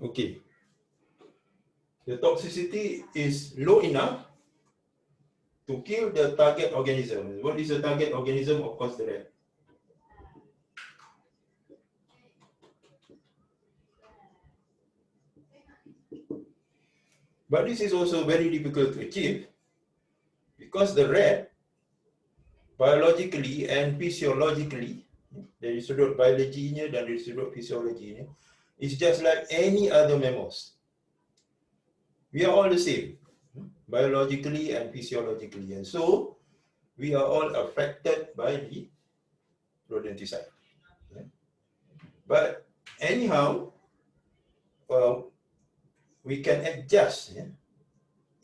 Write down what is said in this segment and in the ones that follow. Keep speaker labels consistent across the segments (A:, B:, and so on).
A: Okay. The toxicity is low enough to kill the target organism. What is the target organism? Of course, the rat. But this is also very difficult to achieve because the rat, biologically and physiologically, dari sudut biologinya dan dari sudut fisiologinya, is just like any other mammals. We are all the same, biologically and physiologically, and so we are all affected by the rodenticide. But anyhow, we can adjust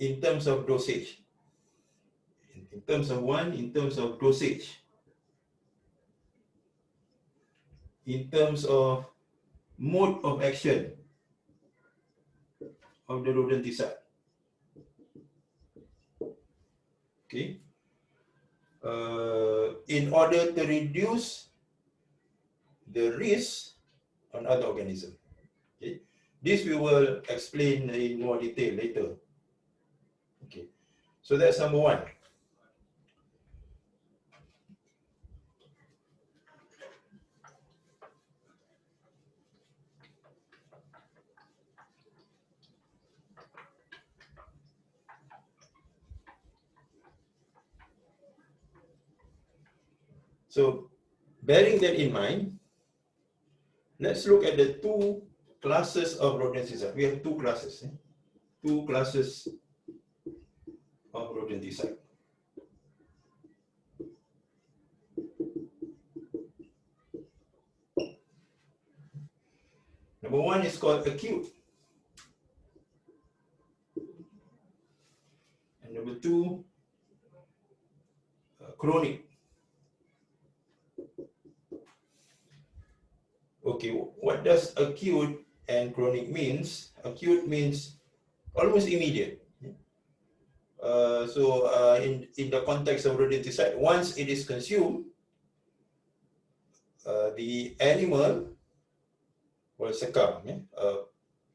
A: in terms of dosage. In terms of dosage. In terms of mode of action of the rodenticide. Okay. In order to reduce the risk on other organisms. Okay. This we will explain in more detail later. Okay. So that's number one. So, bearing that in mind, let's look at the two classes of rodenticide. We have two classes. Two classes of rodenticide. Number one is called acute. And number two, chronic. Okay, what does acute and chronic means? Acute means almost immediate. In the context of rodenticide, once it is consumed, the animal will succumb.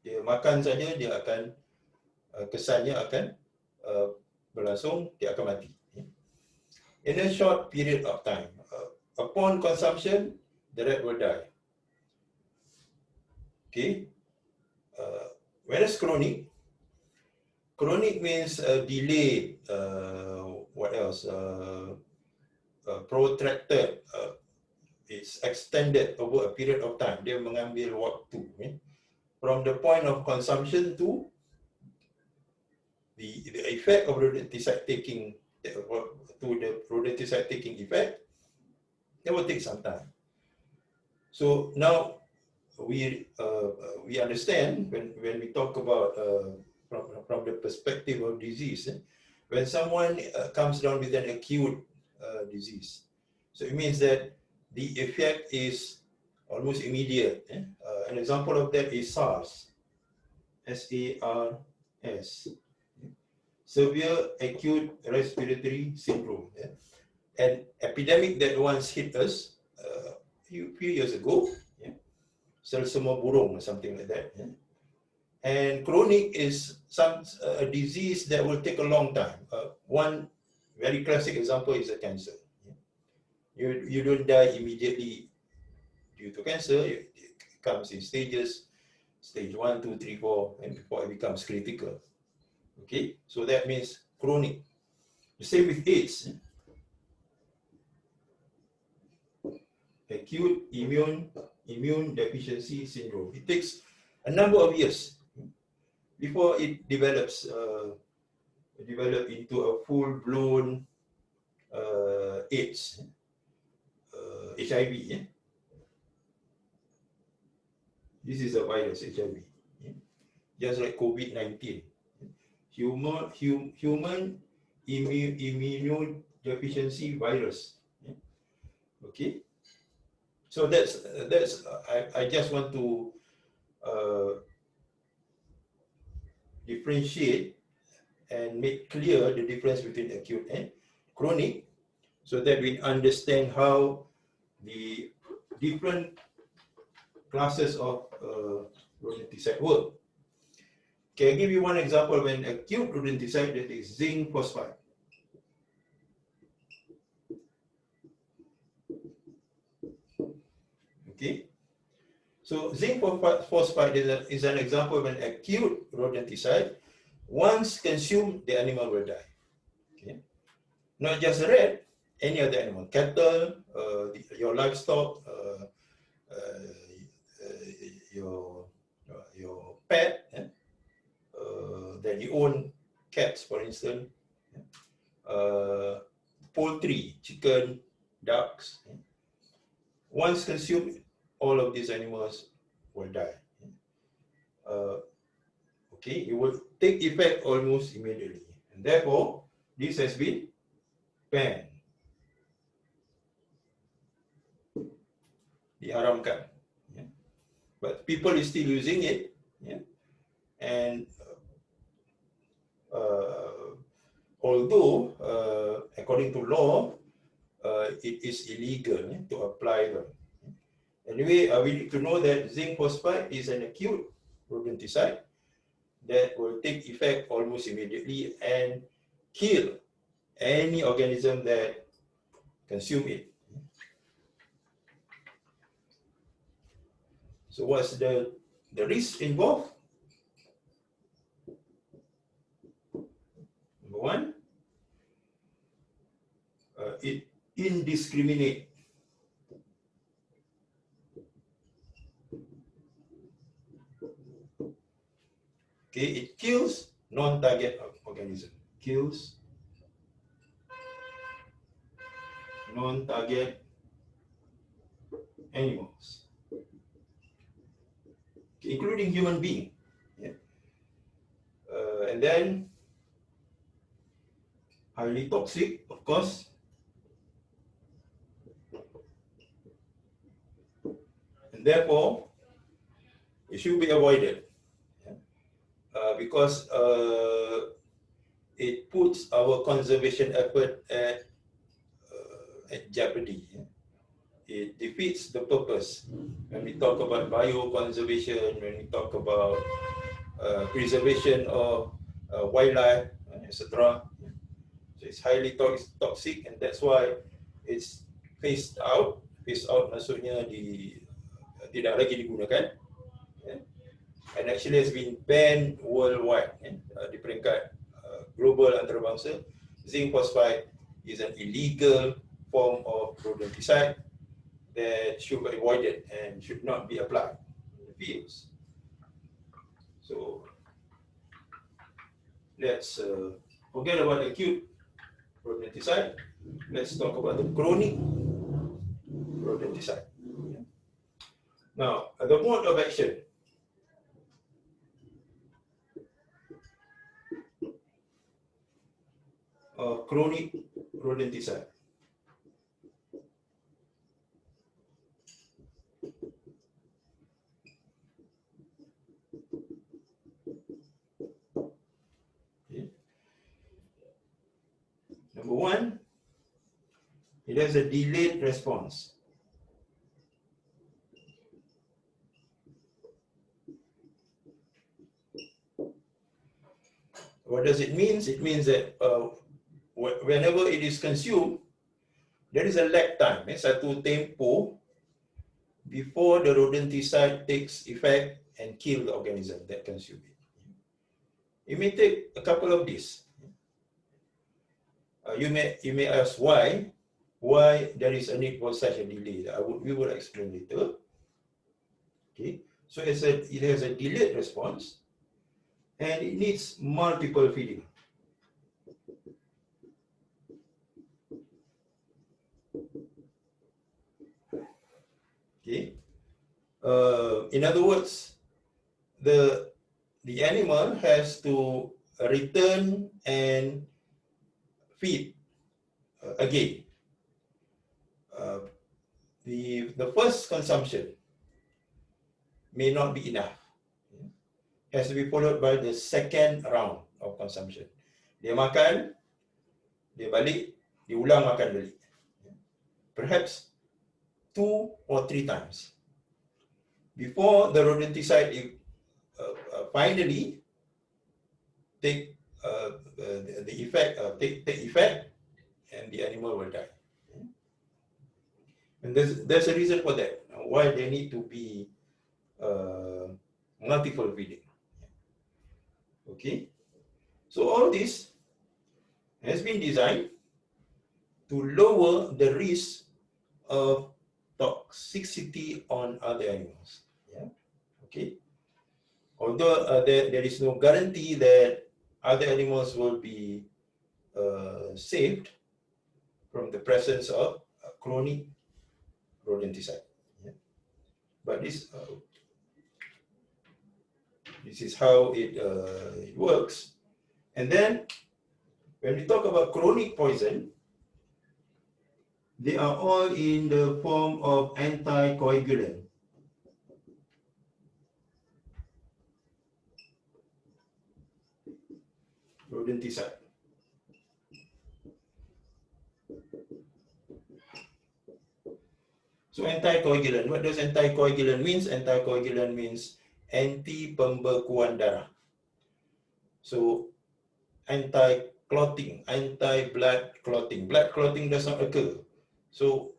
A: Dia makan saja, dia akan kesannya akan berlangsung, dia akan mati. In a short period of time, upon consumption, the rat will die. Okay. Whereas chronic means delayed, what else? Protracted, it's extended over a period of time. Dia mengambil waktu. From the point of consumption to the effect of rodenticide taking, to the rodenticide taking effect, it will take some time. So now, we understand when we talk about from the perspective of disease, when someone comes down with an acute disease, so it means that the effect is almost immediate. An example of that is SARS, S-A-R-S, severe acute respiratory syndrome, an epidemic that once hit us a few years ago. Sel semua burung or something like that. And chronic is a disease that will take a long time. One very classic example is a cancer. You don't die immediately due to cancer. It comes in stages, stage 1, 2, 3, 4, and before it becomes critical. Okay, so that means chronic. The same with AIDS. Acute immune deficiency syndrome. It takes a number of years before it develops into a full-blown AIDS, HIV. This is a virus, HIV, just like COVID-19. Human immunodeficiency virus. Okay. So I just want to differentiate and make clear the difference between acute and chronic, so that we understand how the different classes of rodenticide work. Can I give you one example of an acute rodenticide, that is zinc phosphide. Okay, so zinc phosphide is an example of an acute rodenticide. Once consumed, the animal will die. Okay, not just a rat, any other animal, cattle, your livestock, your pet, that you own, cats, for instance, poultry, chicken, ducks. Once consumed, all of these animals will die. Okay, it will take effect almost immediately, and therefore this has been banned, diharamkan. Yeah. But people is still using it, yeah. And although according to law, it is illegal to apply them. Anyway, we need to know that zinc phosphide is an acute rodenticide that will take effect almost immediately and kill any organism that consume it. So what's the risk involved? Number one, it indiscriminate. Okay, it kills non-target organism. Kills non-target animals, including human being. Yeah. And then highly toxic, of course. And therefore, it should be avoided. Yeah. Because it puts our conservation effort at jeopardy. Yeah. It defeats the purpose. When we talk about bioconservation, when we talk about preservation of wildlife, etc. So it's highly toxic, and that's why it's phased out. Phased out maksudnya tidak lagi digunakan, and actually has been banned worldwide. Di peringkat global antarabangsa, zinc phosphide is an illegal form of rodenticide that should be avoided and should not be applied in the fields. So let's forget about acute rodenticide. Let's talk about the chronic rodenticide. Now, the mode of action. Chronic rodenticide. Number one, it has a delayed response. What does it mean? It means that whenever it is consumed, there is a lag time, satu tempo before the rodenticide takes effect and kill the organism that consumes it. It may take a couple of days. You may ask why there is a need for such a delay. We will explain later. Okay, so it has a delayed response, and it needs multiple feeding. Okay, in other words, the animal has to return and feed again. The first consumption may not be enough. Has to be followed by the second round of consumption. Dia makan, dia balik, dia ulang makan balik. Perhaps 2 or 3 times before the rodenticide finally take the effect, take effect, and the animal will die. And there's a reason for that. Why they need to be multiple feeding. Okay, so all this has been designed to lower the risk of toxicity on other animals. Yeah. Okay. Although there is no guarantee that other animals will be saved from the presence of chronic rodenticide. Yeah. But this is how it works. And then when we talk about chronic poison, they are all in the form of anticoagulant. Rodenticide. So anticoagulant, what does anticoagulant means? Anticoagulant means anti-pembekuan darah. So anti-clotting, anti-blood clotting. Blood clotting does not occur. So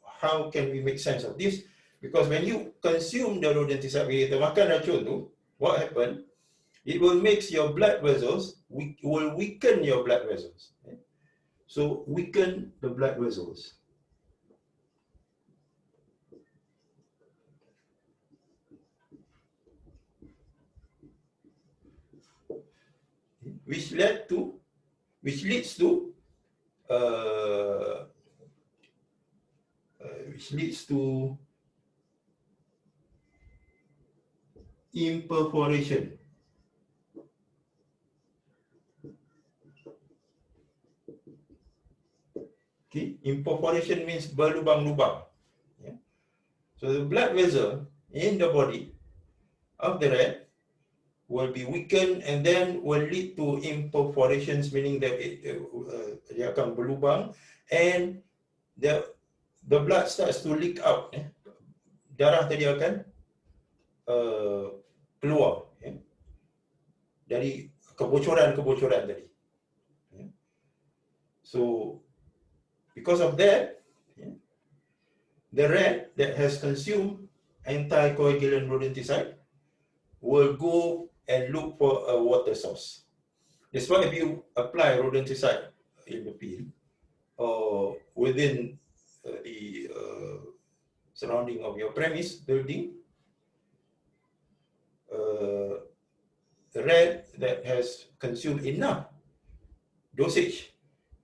A: how can we make sense of this? Because when you consume the rodenticide, kita makan racun tu, what happen? It will make your blood vessels, will weaken your blood vessels. So weaken the blood vessels. Which leads to imperforation. Okay, imperforation means berlubang-lubang. Yeah. So the blood vessel in the body of the rat will be weakened and then will lead to imperforations, meaning that dia akan berlubang and the blood starts to leak out. Darah tadi akan keluar dari kebocoran tadi. So because of that, the rat that has consumed anticoagulant rodenticide will go and look for a water source. That's why if you apply rodenticide in the field or within the surrounding of your premise building, the rat that has consumed enough dosage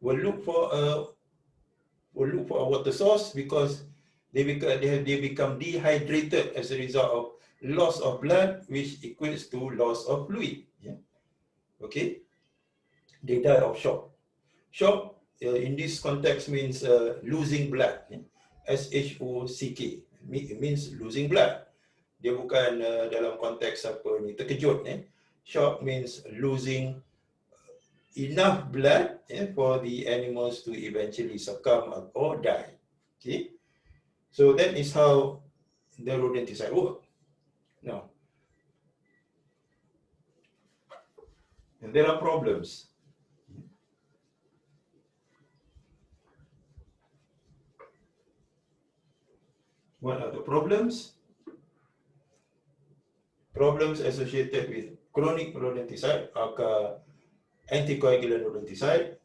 A: will look for a water source because they become dehydrated as a result of loss of blood, which equates to loss of fluid. Yeah. Okay, they die of shock. Shock in this context means losing blood. SHOCK. It means losing blood. Dia bukan dalam konteks apa ni terkejut. Shock means losing enough blood for the animals to eventually succumb or die. Okay, so that is how the rodenticide work. Now, and there are problems. What are the problems? Problems associated with chronic rodenticide are anticoagulant rodenticide.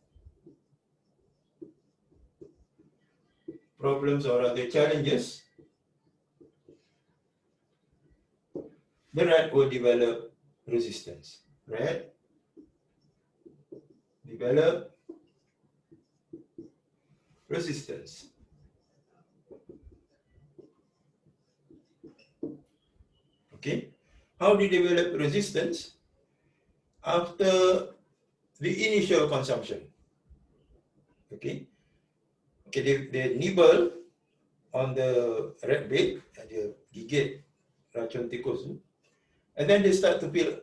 A: Problems or other challenges. The rat will develop resistance. Rat develop resistance. Okay, how do you develop resistance? After the initial consumption. Okay, they nibble on the rat bait, dia gigit racun tikus tu, and then they start to feel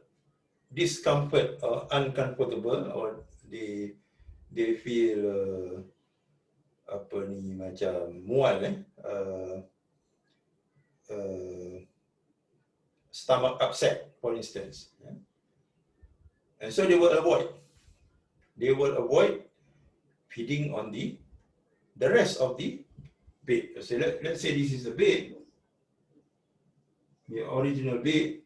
A: discomfort or uncomfortable, or they feel apa ni macam mual, stomach upset, for instance. And so they will avoid feeding on the rest of the bed. So let's say this is the bed, the original bed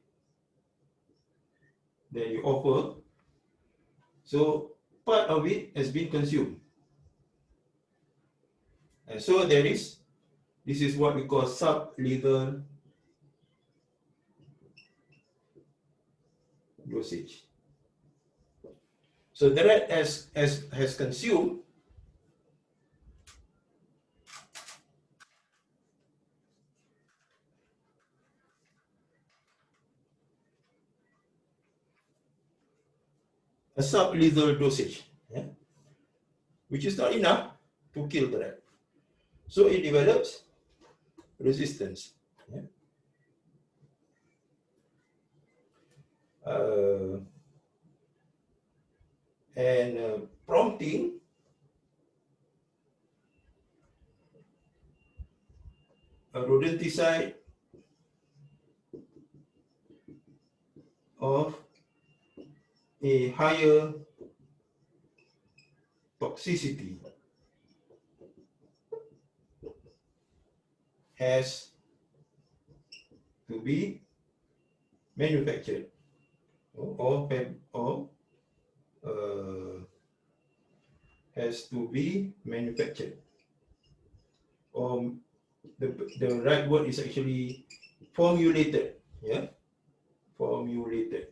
A: that you offer. So part of it has been consumed. And so this is what we call sublethal dosage. So the rat has consumed a sublethal dosage, which is not enough to kill the rat. So it develops resistance. And prompting a rodenticide of a higher toxicity has to be manufactured or has to be manufactured, or the right word is actually formulated. Formulated.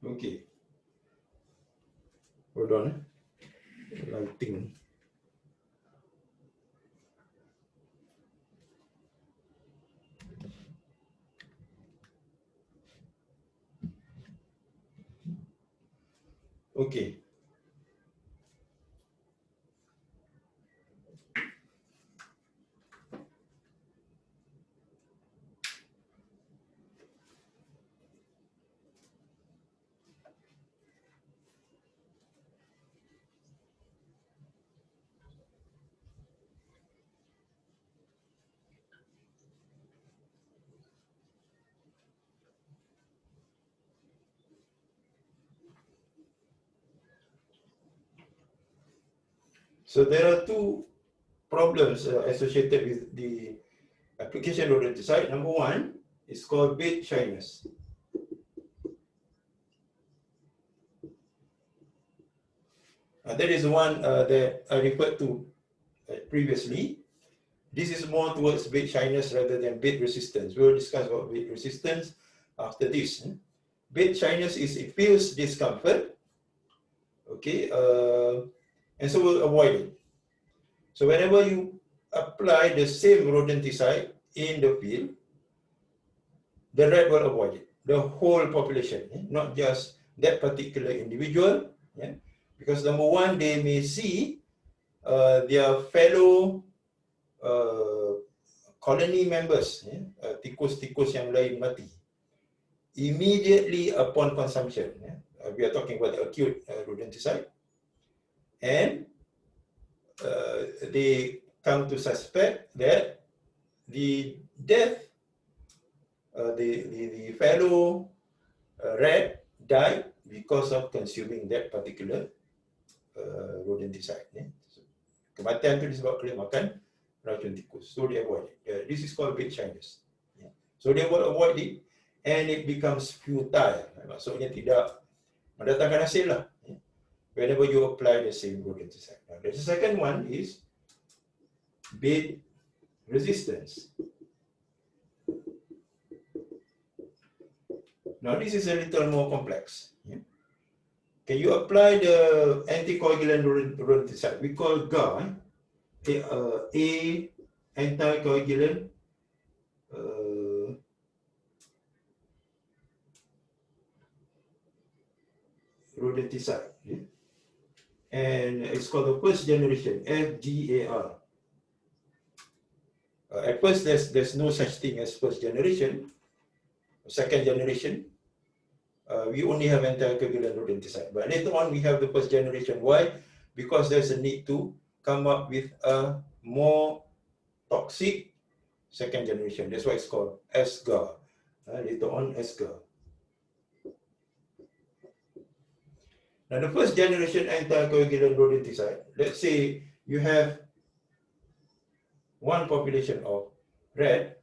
A: Okay. Hold on. Lighting. Okay. So there are two problems associated with the application of rodenticide. Number one is called bed shyness. That is one that I referred to previously. This is more towards bed shyness rather than bed resistance. We will discuss about bed resistance after this. Bed shyness is it feels discomfort, okay, and so we'll avoid it. So whenever you apply the same rodenticide in the field, the rat will avoid it. The whole population, not just that particular individual. Because number one, they may see their fellow colony members, tikus-tikus yang lain mati immediately upon consumption. We are talking about the acute rodenticide, and they come to suspect that the death, the fellow rat died because of consuming that particular rodenticide. Kematian itu disebabkan oleh makan racun tikus. So they avoid it. This is called bed shyness. So they will avoid it, and it becomes futile. Maksudnya tidak mendatangkan hasil lah. Whenever you apply the same rodenticide. Now, the second one is bed resistance. Now this is a little more complex. Can you apply the anticoagulant rodenticide? We call GA, a anticoagulant rodenticide, and it's called the first generation, FGAR. At first, there's no such thing as first generation. Second generation, we only have anticoagulant rodenticide. But later on, we have the first generation. Why? Because there's a need to come up with a more toxic second generation. That's why it's called SGAR. Later on, SGAR. Now, the first generation anticoagulant rodenticide, let's say you have one population of rat.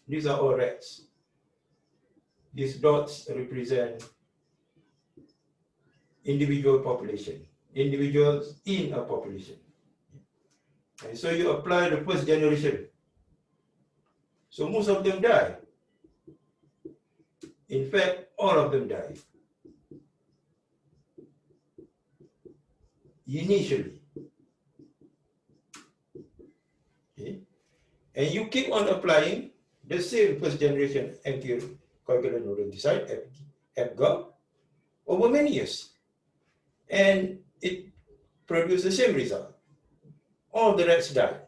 A: These are all rats. These dots represent individual population, individuals in a population. And so you apply the first generation. So most of them die. In fact, all of them die. Initially. Okay. And you keep on applying the same first generation anticoagulant rodenticide, APGAR, over many years. And it produced the same result. All the rats died.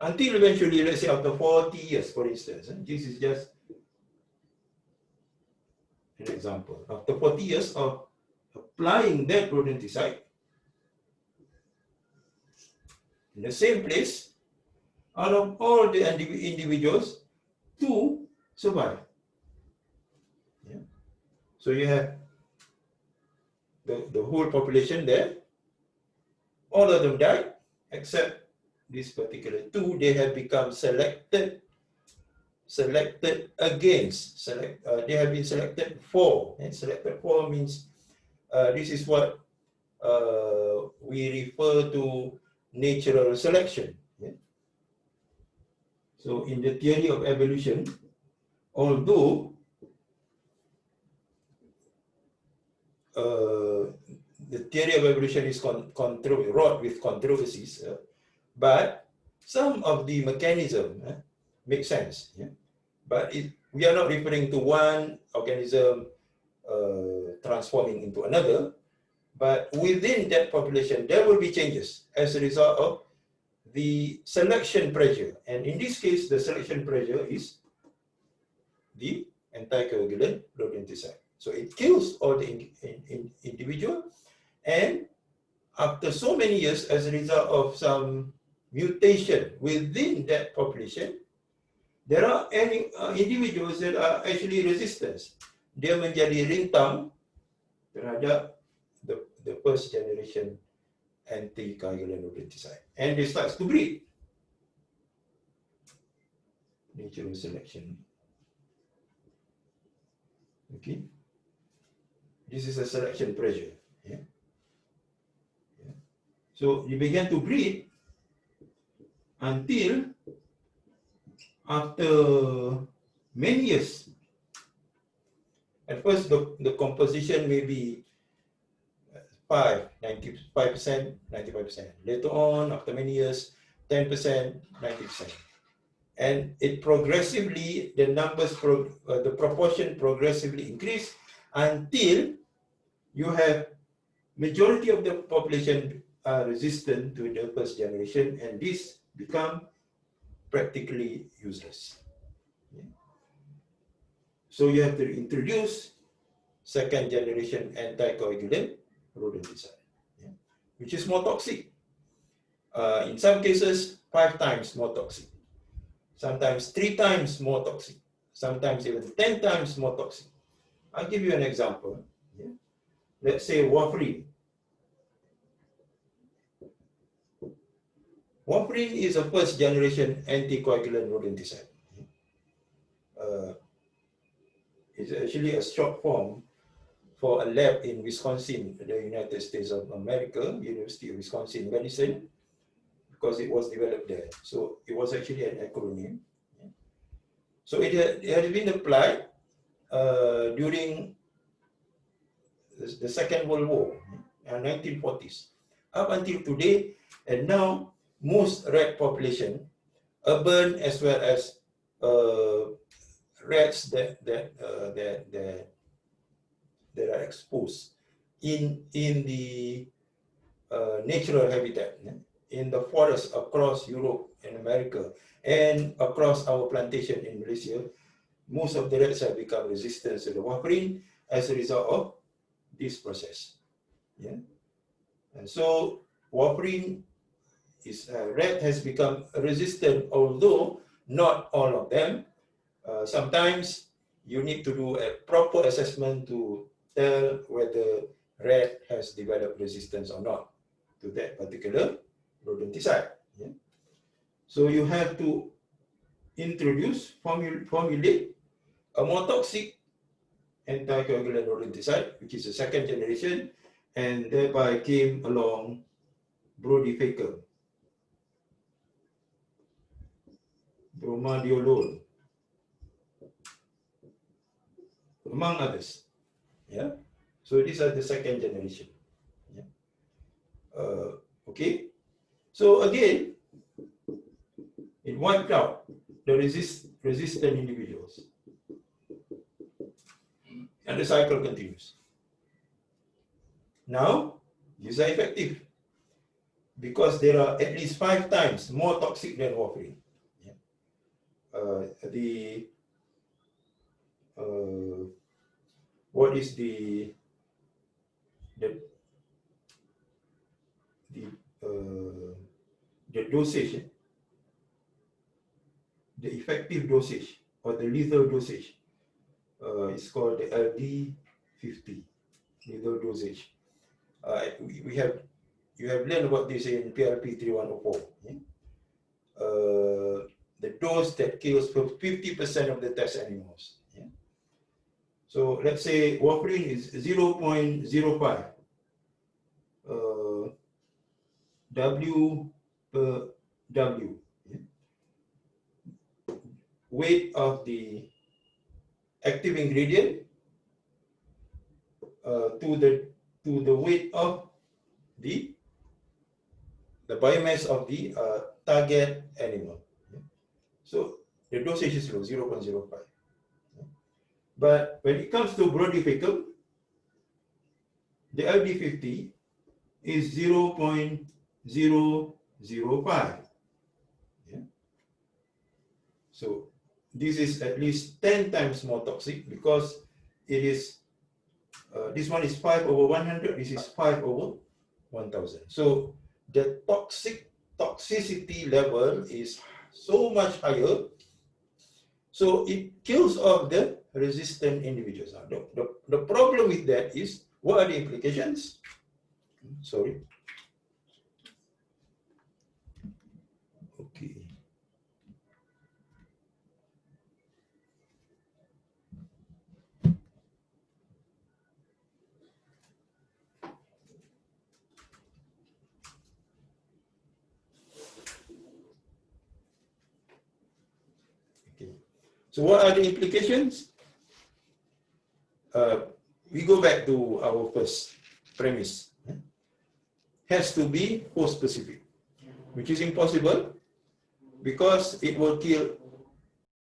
A: Until eventually, let's say after 40 years, for instance, this is just an example. After 40 years of applying that rodenticide in the same place, out of all the individuals, 2 survive. Yeah. So you have the whole population there. All of them died, except this particular 2. They have become selected against. They have been selected for. And selected for means this is what we refer to natural selection. Yeah? So in the theory of evolution, although the theory of evolution is wrought with controversies, but some of the mechanism make sense. Yeah? But we are not referring to one organism transforming into another, but within that population, there will be changes as a result of the selection pressure. And in this case, the selection pressure is the anticoagulant rodenticide. So it kills all the individual, and after so many years, as a result of some mutation within that population, there are individuals that are actually resistant. Dia menjadi rintang terhadap the first generation anticoagulant rodenticide, and they start to breed. Natural selection. Okay. This is a selection pressure. Yeah. Yeah. So you began to breed until after many years. At first, the composition may be 95%. Later on, after many years, 10%, 90%. And it progressively, the numbers, the proportion progressively increase until you have majority of the population are resistant to the first generation, and this become practically useless. Yeah. So you have to introduce second generation anticoagulant rodenticide, yeah, which is more toxic. In some cases, 5 times more toxic. Sometimes 3 times more toxic. Sometimes even 10 times more toxic. I'll give you an example. Yeah. Let's say warfarin. Warfarin is a first generation anticoagulant rodenticide. It's actually a short form for a lab in Wisconsin, the United States of America, University of Wisconsin Medicine, because it was developed there. So it was actually an acronym. So it had been applied during the Second World War, 1940s, up until today. And now most rat population, urban as well as rats that are exposed in the natural habitat, in the forests across Europe and America, and across our plantation in Malaysia, most of the rats have become resistant to the warfarin as a result of this process. Yeah? And so warfarin rat has become resistant, although not all of them. Sometimes you need to do a proper assessment to tell whether rat has developed resistance or not to that particular rodenticide. Yeah? So you have to formulate a more toxic anticoagulant rodenticide, which is the second generation, and thereby came along brodifacoum, bromadiolone, among others. Yeah. So these are the second generation. Yeah. Okay. So again, it wiped out the resistant individuals, and the cycle continues. Now, these are effective because there are at least 5 times more toxic than warfarin. Yeah. What is the dosage, the effective dosage or the lethal dosage is called the LD50, lethal dosage. You have learned about this in PRP 3104. Yeah? The dose that kills 50% of the test animals. Yeah? So let's say warfarin is 0.05 W per W. Yeah? Weight of the active ingredient to the weight of the biomass of the target animal. Yeah? So the dosage is low, 0.05. Yeah? But when it comes to brodifacoum, the LD50 is 0.005. Yeah? So this is at least 10 times more toxic because it is, this one is 5/100, this is 5/1000. So the toxicity level is so much higher, so it kills off the resistant individuals. Now, the problem with that is, what are the implications? Sorry. Okay. So what are the implications? We go back to our first premise. Has to be host specific, which is impossible because it will kill